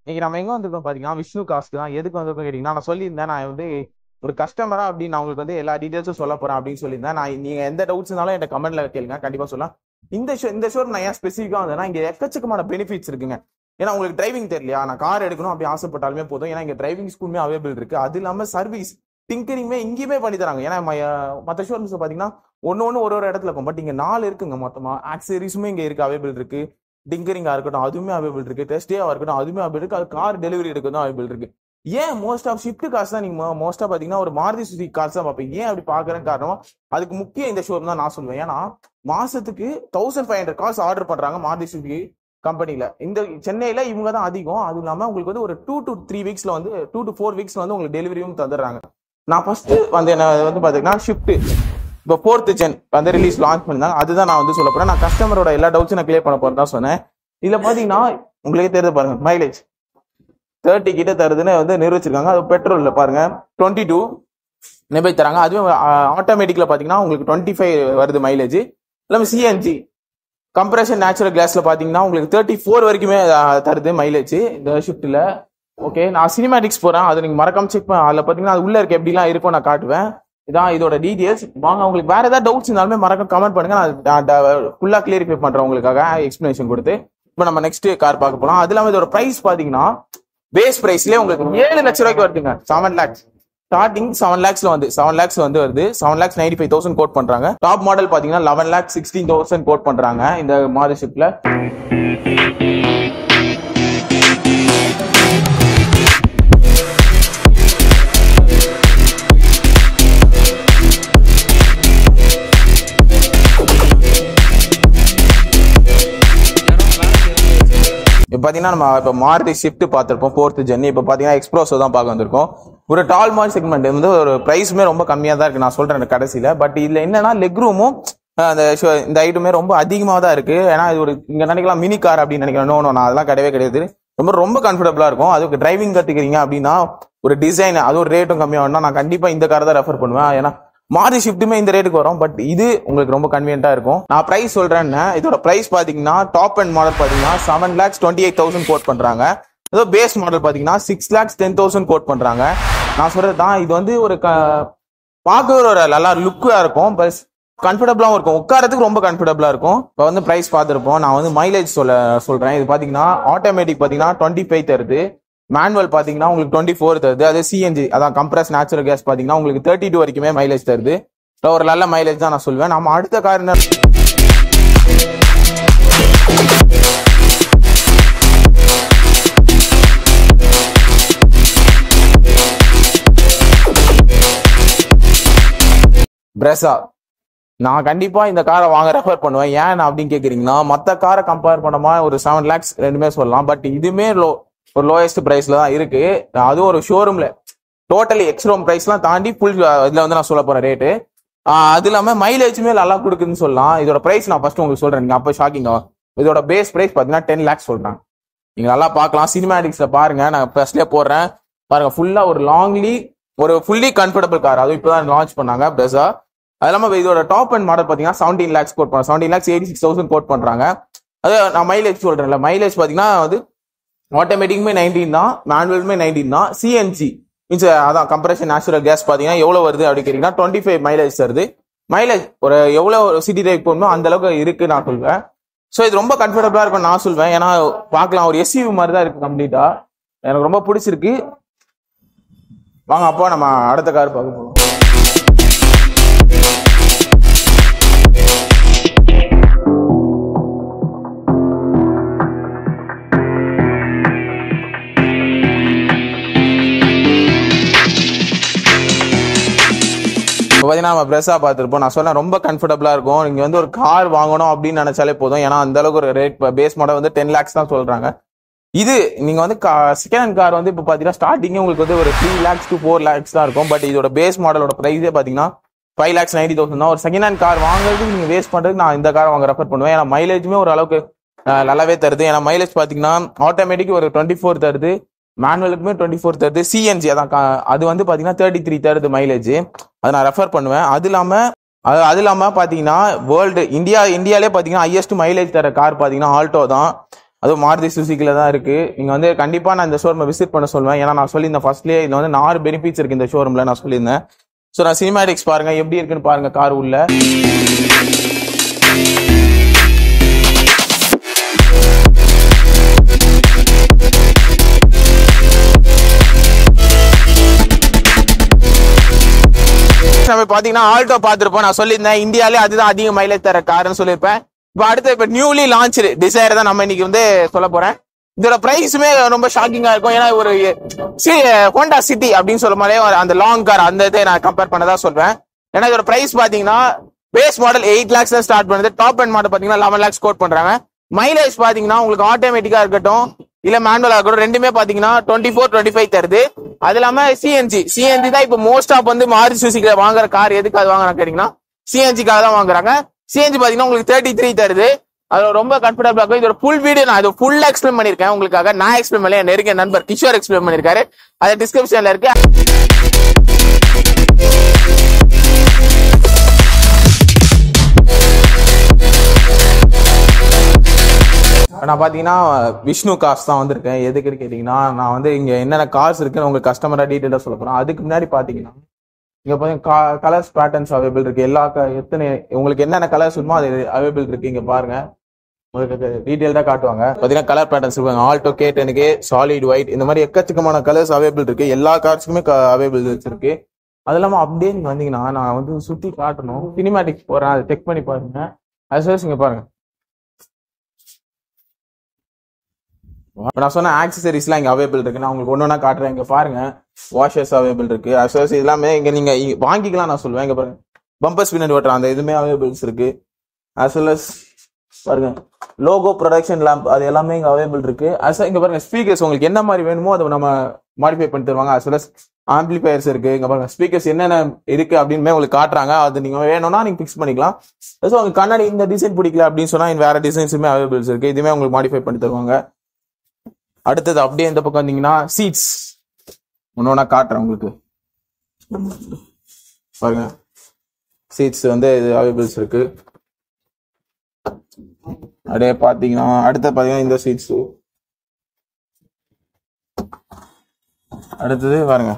இன்னைக்கு நம்ம எங்க வந்திருக்கோம் பாத்தீங்கன்னா விஷ்ணு காஸ்ட் தான். எதுக்கு வந்திருக்கோம் கேட்டீங்கன்னா, நான் சொல்லியிருந்தேன் நான் வந்து ஒரு கஸ்டமரா அப்படின்னு நான் உங்களுக்கு வந்து எல்லா டீடைல்ஸும் சொல்ல போறேன் அப்படின்னு சொல்லியிருந்தேன். நான் நீங்க எந்த டவுட்ஸ் இருந்தாலும் என் கமெண்ட்ல கேளுங்க, கண்டிப்பா சொல்லலாம். இந்த ஷோர் நான் ஏன் ஸ்பெசிஃபிக்கா வந்தேன்னா, இங்க எக்கச்சக்கமான பெனிஃபிட்ஸ் இருக்குங்க. ஏன்னா உங்களுக்கு டிரைவிங் தெரியலையா, நான் கார் எடுக்கணும் அப்படி ஆசைப்பட்டாலுமே போதும். ஏன்னா இங்க டிரைவிங் ஸ்கூலுமே அவைலபிள் இருக்கு. அது இல்லாம சர்வீஸ் டிங்கரிங்குமே இங்கேயுமே பண்ணி தராங்க. ஏன்னா மற்ற ஷோரூம்ஸ் பாத்தீங்கன்னா ஒன்னு ஒரு இடத்துல இருக்கும். பட் இங்க 4 இருக்குங்க மொத்தமா. ஆக்சரிஸுமே இங்க இருக்கு, அவைலபிள் இருக்கு. டிங்கரிங்கா இருக்கட்டும் அதுவுமே அவைலபிள் இருக்கு. டெஸ்டேவா இருக்கட்டும் அதுவுமே அவைலபிள் இருக்கு. அது கார் டெலிவரி எடுக்கிறதும் அவைலபிள் இருக்கு. ஏன் மோஸ்ட் ஆஃப் ஷிஃப்ட் கார்ஸ் தான் நீங்க மோஸ்டா பாத்தீங்கன்னா ஒரு மாருதி சுசுகி கார்ஸ் தான் பார்ப்பீங்க. ஏன் அப்படி பாக்குறேன்னு காரணம் அதுக்கு முக்கியம் இந்த ஷோரூம் தான் நான் சொல்லுவேன். ஏன்னா மாசத்துக்கு 1500 கார்ஸ் ஆர்டர் பண்றாங்க மாருதி சுசுகி கம்பெனில. இந்த சென்னையில இவங்க தான் அதிகம். அதுவும் இல்லாம உங்களுக்கு வந்து ஒரு 2 to 3 வீக்ஸ்ல வந்து 2 to 4 வீக்ஸ்ல வந்து உங்களுக்கு டெலிவரியும் தந்துடுறாங்க. நான் ஃபர்ஸ்ட் வந்து என்ன வந்து பாத்தீங்கன்னா ஷிஃப்ட் இப்போ 4th gen வந்து ரிலீஸ் லான்ச் பண்ணிருந்தாங்க. அதுதான் நான் வந்து சொல்ல போறேன். நான் கஸ்டமரோட எல்லா டவுட்ஸும் நான் கிளியர் பண்ண போறேன் தான் சொன்னேன். இதுல பாத்தீங்கன்னா உங்களுக்கே தெரியுது பாருங்க, மைலேஜ் 30 கிட்ட தருதுன்னு வந்து நிரூபிச்சிருக்காங்க. அது பெட்ரோல்ல பாருங்க 22 நெபை தராங்க. அதுவும் ஆட்டோமேட்டிக்ல பாத்தீங்கன்னா உங்களுக்கு 25 வருது மைலேஜ். எல்லாமே சிஎன்ஜி கம்ப்ரஷன் நேச்சுரல் கிளாஸ்ல பாத்தீங்கன்னா உங்களுக்கு 34 வரைக்குமே தருது மைலேஜ் இந்த ஷிஃப்ட்ல. ஓகே, நான் சினிமேட்டிக்ஸ் போறேன், அது நீங்க மறக்காம செக் பண்ண. அதுல பாத்தீங்கன்னா அது உள்ள இருக்க எப்படிலாம் இருக்கும் நான் காட்டுவேன். இதான் இதோட டீடைல்ஸ். வாங்க, உங்களுக்கு வேற ஏதாவது டவுட்ஸ் இருந்தாலுமே மறக்காம கமெண்ட் பண்ணுங்க. நான் ஃபுல்லா கிளியரிஃபை பண்றேன் உங்களுக்காக எக்ஸ்பிளனேஷன் கொடுத்து. இப்போ நம்ம நெக்ஸ்ட் கார் பார்க்க போலாம். அது இல்லாம இதோட பிரைஸ் பாத்தீங்கன்னா பேஸ் பிரைஸ்லயே உங்களுக்கு 7 லட்ச ரூபாய்க்கு வருதுங்க. 7 lakhs ஸ்டார்டிங் 7 lakhsல வந்து 7 lakhs வந்து வருது. 7,95,000 கோட் பண்றாங்க. டாப் மாடல் பாத்தீங்கன்னா 11,16,000 கோட் பண்றாங்க இந்த மாடல் ஷிப்ல. இப்போ பார்த்தீங்கன்னா நம்ம இப்போ மாருதி ஷிஃப்ட் பார்த்துருப்போம் 4th gen. இப்போ பார்த்தீங்கன்னா எக்ஸ்ப்ரோஸோ தான் பார்க்க வந்திருக்கோம். ஒரு டால் மாடல் செக்மெண்ட் வந்து ஒரு ப்ரைஸுமே ரொம்ப கம்மியாக தான் இருக்கு நான் சொல்றேன் கடைசியில். பட் இதில் என்னன்னா லெக் ரூமும் இந்த ஐட்டமே ரொம்ப அதிகமாக தான் இருக்கு. ஏன்னா இது ஒரு இங்கே நினைக்கலாம் மினி கார் அப்படின்னு நினைக்கிறேன். நான் அதெல்லாம் கிடையவே கிடையாது. ரொம்ப கம்ஃபர்டபுளாக இருக்கும். அதுக்கு டிரைவிங் கற்றுக்கிறீங்க அப்படின்னா ஒரு டிசைன் அது ஒரு ரேட்டும் கம்மியாகனா நான் கண்டிப்பாக இந்த காரை தான் ரெஃபர் பண்ணுவேன். ஏன்னா மாருதி ஷிஃப்ட்டுமே இந்த ரேட்டுக்கு வரும். பட் இது உங்களுக்கு ரொம்ப கன்வீனியன்ட்டா இருக்கும். நான் பிரைஸ் சொல்றேன்னு, இதோட பிரைஸ் பாத்தீங்கன்னா டாப் அண்ட் மாடல் பாத்தீங்கன்னா 7,28,000 கோட் பண்றாங்க. ஏதோ பேஸ் மாடல் பாத்தீங்கன்னா 6,10,000 கோட் பண்றாங்க. நான் சொல்றது தான், இது வந்து ஒரு பார்க்க ஒரு நல்லா லுக்கா இருக்கும். பஸ் கம்ஃபர்டபுளாகவும் இருக்கும், உட்காரத்துக்கு ரொம்ப கம்ஃபர்டபுளா இருக்கும். இப்போ வந்து பிரைஸ் பார்த்துருப்போம். நான் வந்து மைலேஜ் சொல்றேன். இது பாத்தீங்கன்னா ஆட்டோமேட்டிக் பாத்தீங்கன்னா 25 தருது. மேனுவல் பாத்தீங்கன்னா உங்களுக்கு 24 தருது. அது சிஎன்ஜி அதான் கம்ப்ரஸ் நேச்சுரல் கேஸ் பாத்தீங்கன்னா உங்களுக்கு 32 வரைக்குமே மைலேஜ் தருது. ஒரு நல்ல மைலேஜ் தான் நான் சொல்லுவேன். நம்ம அடுத்த கார் என்ன பிரெசா. நான் கண்டிப்பா இந்த காரை வாங்க ரெஃபர் பண்ணுவேன். ஏன் அப்படின்னு கேக்குறீங்கன்னா, மற்ற காரை கம்பேர் பண்ணமா ஒரு 7 lakhs ரெண்டுமே சொல்லலாம். பட் இதுமே ஒரு லோயஸ்ட் பிரைஸ்ல தான் இருக்கு. அதுவும் ஒரு ஷோரூம்ல டோட்டலி எக்ஸ்ரோம் பிரைஸ்லாம் தாண்டி ஃபுல் இதுல வந்து நான் சொல்ல போறேன் ரேட்டு. அது இல்லாம மைலேஜுமே நல்லா கொடுக்குதுன்னு சொல்லலாம். இதோட பிரைஸ் நான் ஃபர்ஸ்ட் உங்களுக்கு சொல்றேன், நீங்க அப்போ ஷாக்கிங் ஆகும். இதோட பேஸ் பிரைஸ் பாத்தீங்கன்னா 10 lakhs சொல்றேன். நீங்க நல்லா பார்க்கலாம், சினிமேட்டிக்ஸ்ல பாருங்க. நான் ஃபர்ஸ்ட்லயே போடுறேன் பாருங்க. ஃபுல்லா ஒரு ஒரு ஃபுல்லி கம்ஃபர்டபுள் கார். அதுவும் இப்பதான் லான்ச் பண்ணாங்க பிரெசா. அது இல்லாம இதோட டாப் அண்ட் மாடல் பாத்தீங்கன்னா 17 lakhs கோட் பண்றாங்க. 17,86,000 கோட் பண்றாங்க. அது நான் மைலேஜ் சொல்றேன்ல, மைலேஜ் பாத்தீங்கன்னா வந்து ஆட்டோமேட்டிக்குமே 19 தான், மேனுவலுமே 19 தான். சிஎன்ஜி மீன்ஸ் அதான் கம்ப்ரஷன் நேச்சுரல் கேஸ் பாத்தீங்கன்னா எவ்வளவு வருது அப்படின்னு கேட்டீங்கன்னா 25 மைலேஜ் தருது. மைலேஜ் ஒரு எவ்வளவு சிட்டி டைப் போடணும் அந்த அளவுக்கு இருக்கு நான் சொல்வேன். ஸோ இது ரொம்ப கம்ஃபர்டபுளா இருக்கும் நான் சொல்வேன். ஏன்னா பார்க்கலாம் ஒரு எஸ்யூவி மாதிரி தான் இருக்கு கம்ப்ளீட்டா. எனக்கு ரொம்ப பிடிச்சிருக்கு. வாங்க அப்போ நம்ம அடுத்த கார் பார்க்க போகலாம். பார்த்தீங்கன்னா நம்ம பிரெஸ்ஸா பார்த்துருப்போம். நான் சொன்னேன் ரொம்ப கம்ஃபர்டபுளா இருக்கும். நீங்க வந்து ஒரு கார் வாங்கணும் அப்படின்னு நினைச்சாலே போதும். ஏன்னா அந்த அளவுக்கு ஒரு ரேட் பேஸ் மாடல் வந்து 10 lakhs தான் சொல்றாங்க. இது நீங்க வந்து செகண்ட் ஹேண்ட் கார் வந்து இப்போ பாத்தீங்கன்னா ஸ்டார்டிங்கே உங்களுக்கு வந்து ஒரு 3 lakhs to 4 lakhs தான் இருக்கும். பட் இதோட பேஸ் மாடலோட பிரைஸே பாத்தீங்கன்னா 5,90,000 தான். ஒரு செகண்ட் ஹேண்ட் கார் வாங்குறதுக்கு நீங்க வேஸ்ட் பண்றதுக்கு நான் இந்த கார் வாங்க ரெஃபர் பண்ணுவேன். ஏன்னா மைலேஜுமே ஒரு அளவுக்கு நல்லாவே தருது. ஏன்னா மைலேஜ் பாத்தீங்கன்னா ஆட்டோமேட்டிக் ஒரு 24 தருது, மேனுவலுக்குமே 24 தருது. சிஎன்ஜி அதான் அது வந்து பாத்தீங்கன்னா 33 தருது மைலேஜ். அதை நான் ரெஃபர் பண்ணுவேன். அது இல்லாம பாத்தீங்கன்னா இந்தியாலே பாத்தீங்கன்னா ஹையஸ்ட் மைலேஜ் தர கார் பாத்தீங்கன்னா ஆல்டோ தான். அதுவும் மாருதி சுசுக்கில தான் இருக்கு. நீங்க வந்து கண்டிப்பா நான் இந்த ஷோரூமை விசிட் பண்ண சொல்லுவேன். ஏன்னா நான் சொல்லியிருந்தேன் ஃபர்ஸ்ட்லேயே இதுல வந்து 4 பெனிஃபிட்ஸ் இருக்கு இந்த ஷோரூம்ல நான் சொல்லியிருந்தேன். ஸோ நான் சினிமேட்டிக்ஸ் பாருங்க எப்படி இருக்குன்னு பாருங்க கார் உள்ள. நம்ம பாத்தீங்கன்னா ஆல்டோ பார்த்திருப்போம். நான் சொல்லியிருந்தேன் இந்தியாலே அதுதான் அதிக மைலேஜ் தர கார்னு சொல்லியிருப்பேன். இப்ப நியூலி லான்ச் டிசைர் தான் நம்ம இன்னைக்கு வந்து சொல்ல போறேன். இதோட பிரைஸுமே ரொம்ப ஷாக்கிங்கா இருக்கும். ஏன்னா ஒரு ஹோண்டா சிட்டி அப்படின்னு சொல்லும் போதே அந்த லாங் கார் அந்த இதை நான் கம்பேர் பண்ணதான் சொல்வேன். ஏன்னா இதோட பிரைஸ் பாத்தீங்கன்னா பேஸ் மாடல் 8 lakhs ஸ்டார்ட் பண்ணுது. டாப் அண்ட் மாடல் பாத்தீங்கன்னா 11 lakhs கோட் பண்றாங்க. மைலேஜ் பாத்தீங்கன்னா உங்களுக்கு ஆட்டோமேட்டிக்கா இருக்கட்டும் இல்ல மேனுவலா இருக்கட்டும் ரெண்டுமே பாத்தீங்கன்னா 24-25 தருது. அது இல்லாம சிஎன்ஜி தான் இப்ப மோஸ்ட் ஆஃப் வந்து மாருதி சுசுகில வாங்குற கார் எதுக்கு அது வாங்குறாங்க கேட்டீங்கன்னா சிஎன்ஜிக்காக தான் வாங்குறாங்க. சிஎன்ஜி பாத்தீங்கன்னா உங்களுக்கு 33 தருது. அது ரொம்ப கம்ஃபர்டபுளா இருக்கும். இதோட ஃபுல் வீடியோ நான் ஃபுல்லா எக்ஸ்பிளைன் பண்ணிருக்கேன் உங்களுக்காக. நான் எக்ஸ்பிளைன் பண்ணல, என் நெருங்கிய நண்பர் கிஷோர் எக்ஸ்பிளைன் பண்ணிருக்காரு. அது டிஸ்கிரிப்ஷன்ல இருக்கு. நான் பாத்தீங்கன்னா விஷ்ணு கார்ஸ் தான் வந்திருக்கேன். எதுக்குன்னு கேட்டீங்கன்னா நான் வந்து இங்க என்னென்ன கார்ஸ் இருக்குன்னு உங்களுக்கு கஸ்டமரா டீட்டெயிலா சொல்ல போறேன். அதுக்கு முன்னாடி பாத்தீங்கன்னா இங்க பாத்தீங்கன்னா கலர்ஸ் பேட்டர்ன்ஸ் அவைலபிள் இருக்கு. எல்லா எத்தனை உங்களுக்கு என்னென்ன கலர்ஸ் வேணுமோ அது அவைலபிள் இருக்கு. இங்க பாருங்க உங்களுக்கு டீட்டெயில் தான் காட்டுவாங்க. பாத்தீங்கன்னா கலர் பேட்டர்ன்ஸ் இருப்பாங்க. ஆல்டோ K10 சாலிட் ஒயிட் இந்த மாதிரி எக்கச்சக்கமான கலர்ஸ் அவைலபிள் இருக்கு. எல்லா கார்ஸுக்குமே அவைலபிள் வச்சிருக்கு. அது இல்லாம அப்படியே நீங்க வந்தீங்கன்னா நான் வந்து சுத்தி காட்டணும். சினிமேட்டிக்ஸ் போறேன், அதை செக் பண்ணி பாருங்க. அது இங்க பாருங்க நான் சொன்ன ஆக்சசரிஸ்லாம் இங்க அவைலபிள் இருக்கு. நான் உங்களுக்கு ஒன்னொன்னா காட்டுறேன். இங்க பாருங்க வாஷர்ஸ் அவைலபிள் இருக்கு. அக்சசரிஸ் எல்லாமே இங்க நீங்க வாங்கிக்கலாம் நான் சொல்லுவேன். இங்க பாருங்க பம்பர் ஸ்பின்னர் ஓட்டுற அந்த இதுமே அவைலபிள்ஸ் இருக்கு. அஸ் வெல் அஸ் பாருங்க லோகோ ப்ரொடக்ஷன் லேம்ப் அது எல்லாமே இங்க அவைலபிள் இருக்கு. இங்க பாருங்க ஸ்பீக்கர்ஸ் உங்களுக்கு என்ன மாதிரி வேணுமோ அதை நம்ம மாடிஃபை பண்ணி தருவாங்க. அஸ் வெல் அஸ் ஆம்பிளிஃபயர்ஸ் இருக்கு. இங்க பாருங்க ஸ்பீக்கர்ஸ் என்னென்ன இருக்கு அப்படின்னு உங்களுக்கு காட்டுறாங்க. அது நீங்க வேணும்னா நீங்க பிக்ஸ் பண்ணிக்கலாம். ஸோ உங்களுக்கு கண்ணாடி இந்த டிசைன் பிடிக்கல அப்படின்னு சொன்னா வேற டிசைன்ஸுமே அவைலபிள்ஸ் இருக்கு. இதுவுமே உங்களுக்கு மாடிஃபை பண்ணி தருவாங்க. அடுத்தது அப்படியே இந்த பக்கம் வந்தீங்கன்னா சீட்ஸ் ஒன்னொன்னா காட்டுறேன் உங்களுக்கு. பாருங்க சீட்ஸ் வந்து அவைலபிள்ஸ் இருக்கு. அப்படியே பாத்தீங்கன்னா அடுத்த பாத்தீங்கன்னா இந்த சீட்ஸ். அடுத்தது பாருங்க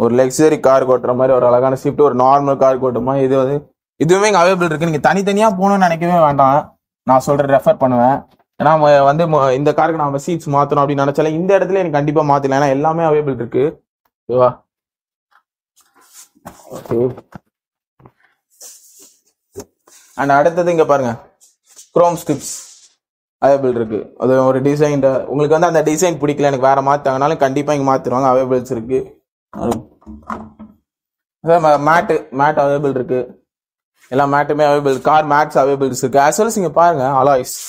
ஒரு லக்ஸரி கார் ஓட்டுற மாதிரி ஒரு அழகான ஷிஃப்ட், ஒரு நார்மல் கார் ஓட்டுற மாதிரி இது வந்து இதுவுமே இங்க அவைலபிள் இருக்கு. நீங்க தனித்தனியா போகணும்னு நினைக்கவே வேண்டாம். நான் சொல்றேன் ரெஃபர் பண்ணுவேன். ஏன்னா வந்து இந்த காருக்கு நம்ம சீட்ஸ் மாத்தணும் அப்படின்னு நினைச்சாலும் இந்த இடத்துல எனக்கு கண்டிப்பா மாத்தலாம். ஏன்னா எல்லாமே அவைலபிள் இருக்கு. ஓகேவா? ஓகே. அண்ட் அடுத்தது இங்க பாருங்க குரோம் ஸ்ட்ரிப்ஸ் அவைலபிள் இருக்கு. அது ஒரு டிசைன் உங்களுக்கு வந்து அந்த டிசைன் பிடிக்கல எனக்கு வேற மாத்தாங்கனாலும் கண்டிப்பா இங்க மாத்திருவாங்க. அவைலபிள்ஸ் இருக்கு. மேட் அவைலபிள் இருக்கு. எல்லா மேட்டுமே அவைலபிள். கார் மேட்ஸ் அவைலபிள்ஸ் இருக்கு. ஆஸ் வெல் இங்க பாருங்க அலாய்ஸ்.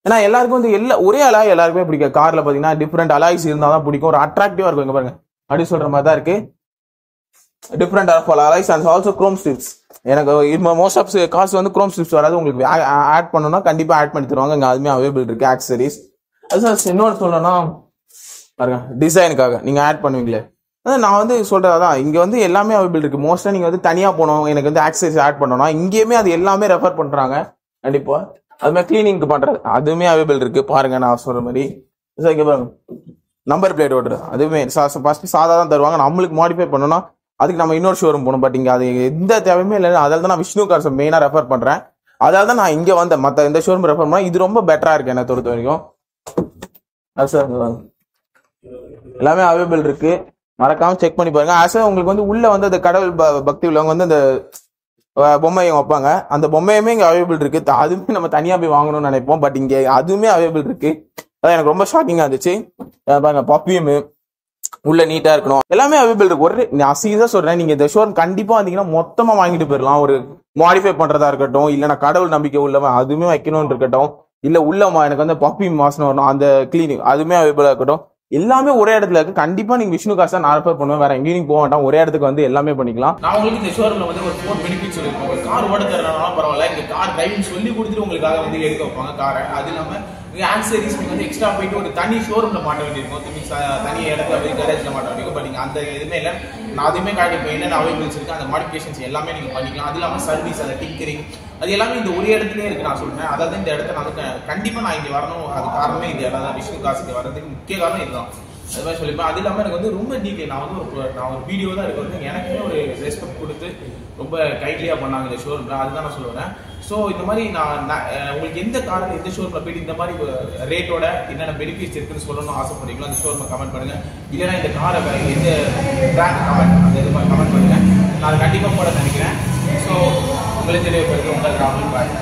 ஏன்னா எல்லாருக்கும் வந்து ஒரே அலாய் எல்லாருக்குமே பிடிக்கும். கார்ல பாத்தீங்கன்னா டிஃப்ரெண்ட் அலாய்ஸ் இருந்தா தான் பிடிக்கும். ஒரு அட்ராக்டிவா இருக்கும். இங்க பாருங்க அப்படி சொல்ற மாதிரி தான் இருக்கு. Different of alloys and also chrome strips. எனக்கு மோஸ்ட் ஆஃப் கார்ஸ் வந்து குரோம் ஸ்ட்ரிப்ஸ் வராது. உங்களுக்கு ஆட் பண்ணணும்னா கண்டிப்பா ஆட் பண்ணி தருவாங்க. இங்க அதுமே அவைலபிள் இருக்கு. ஆக்சசரிஸ் இன்னொரு சொல்லணும்னா பாருங்க டிசைனுக்காக நீங்க ஆட் பண்ணுவீங்களே நான் வந்து சொல்றதான் இங்க வந்து எல்லாமே அவைலபிள் இருக்கு. மோஸ்டா நீங்க வந்து தனியா போனோம் எனக்கு வந்து ஆக்சசரிஸ் ஆட் பண்ணணும்னா இங்கேயுமே அது எல்லாமே ரெஃபர் பண்றாங்க. கண்டிப்பா அது மாதிரி கிளீனிங்க்கு பண்றது அதுவுமே அவைலபிள் இருக்கு. பாருங்க நான் சொல்ற மாதிரி இங்க பாருங்க நம்பர் பிளேட் ஓட்டுறது அதுவுமே ஃபர்ஸ்ட் சாதா தான் தருவாங்க. நம்மளுக்கு மாடிஃபை பண்ணணும்னா அதுக்கு நம்ம இன்னொரு ஷோரூம் போகணும். பட் இங்க அது எந்த தேவையுமே இல்லை. அதால தான் நான் விஷ்ணு கார்ஸ் மெயினா ரெஃபர் பண்றேன். அதால தான் நான் இங்க வந்தேன். மத்த எந்த ஷோரூம் ரெஃபர் பண்ணா இது ரொம்ப பெட்டரா இருக்கு என்ன பொறுத்த வரைக்கும். எல்லாமே அவைலபிள் இருக்கு. மறக்காம செக் பண்ணி பாருங்க. ஆஸ் உங்களுக்கு வந்து உள்ள வந்து அந்த கடவுள் பக்தி உள்ளவங்க வந்து அந்த பொம்மையை வைப்பாங்க. அந்த பொம்மையுமே இங்க அவைலபிள் இருக்கு. அதுவுமே நம்ம தனியா போய் வாங்கணும்னு நினைப்போம். பட் இங்க அதுவுமே அவைலபிள் இருக்கு. அதான் எனக்கு ரொம்ப ஷாக்கிங்கா இருந்துச்சு. பாருங்க பர்ஃபியூம் உள்ள நீட்டா இருக்கணும். எல்லாமே அவைலபிள் இருக்கு. ஒரு நான் சீரியஸா சொல்றேன் நீங்க இந்த ஷோரூம் கண்டிப்பா வந்தீங்கன்னா மொத்தமா வாங்கிட்டு போயிடலாம். ஒரு மாடிஃபை பண்றதா இருக்கட்டும் இல்ல நான் கடவுள் நம்பிக்கை உள்ளவன் அதுவுமே வைக்கணும்னு இருக்கட்டும் இல்ல உள்ள எனக்கு வந்து பர்ஃபியூம் வாசனை வரணும் அந்த கிளீனிங் அதுவுமே அவைலபிளா இருக்கட்டும். எல்லாமே ஒரே இடத்துல இருக்கு. கண்டிப்பா நீங்க விஷ்ணு கார்ஸ் தான் நான் ரெஃபர் பண்ணுவேன். வேற எங்கேயும் போக வேண்டாம். ஒரே இடத்துக்கு வந்து எல்லாமே பண்ணிக்கலாம். நான் உங்களுக்கு இந்த ஷோரூம்ல வந்து ஒரு 4 பெனிஃபிட்ஸ் சொல்லிருக்கேன். ஒரு கார் ஓட தரனாலும் பரவாயில்ல. இந்த கார் டிரைவிங் சொல்லி கொடுத்துட்டு உங்களுக்காக வந்து எடுக்க வைப்பாங்க காரை. அது இல்லாம ஆக்சரிஸ் நீங்கள் வந்து எக்ஸ்ட்ரா போயிட்டு ஒரு தனி ஷோரூமில் மாட்ட வேண்டியிருக்கும், மீன்ஸ் தனி இடத்துல போய் கேரேஜில் மாட்ட வேண்டியிருக்கும். பட் நீங்கள் அந்த எதுவுமே இல்லை, நான் அதுவுமே காட்டி இப்போ என்னென்ன அவைலபிள்ஸ் இருக்குது அந்த மாடிஃபிகேஷன்ஸ் எல்லாமே நீங்கள் பண்ணிக்கலாம். அது இல்லாமல் சர்வீஸ், அந்த டிங்கரிங், அது எல்லாமே இந்த ஒரு இடத்துலேயே இருக்குது. நான் சொல்கிறேன், அதாவது இந்த இடத்த நான் கண்டிப்பாக நான் இங்கே வரணும், அது காரணமே இந்த இடம் தான். விஷ்ணு காசுக்கு வர்றதுக்கு முக்கிய காரணம் இதுதான். அது மாதிரி சொல்லிப்பேன். அது இல்லாமல் எனக்கு வந்து ரொம்ப டீட்டெயில், நான் ஒரு வீடியோ தான் எடுக்க வந்து எனக்குமே ஒரு ரெஸ்பெக்ட் கொடுத்து ரொம்ப கைட்லியாக பண்ணாங்க இந்த ஷோரூமில், அதுதான் நான் சொல்லுவேன். ஸோ இந்த மாதிரி நான் உங்களுக்கு எந்த காரில் எந்த ஷோரூமில் போயிட்டு இந்த மாதிரி ரேட்டோட என்னென்ன பெனிஃபிட்ஸ் இருக்குன்னு சொல்லணும்னு ஆசைப்படுறீங்களோ அந்த ஷோரூமை கமெண்ட் பண்ணுங்கள். இல்லைனா இந்த காரை எந்த பிராண்ட் அந்த இது கமெண்ட் பண்ணுங்கள், நான் அதை கண்டிப்பாக போட நினைக்கிறேன். ஸோ உங்களுக்கு தெரியப்படுது உங்கள் ராகுல் பாய்.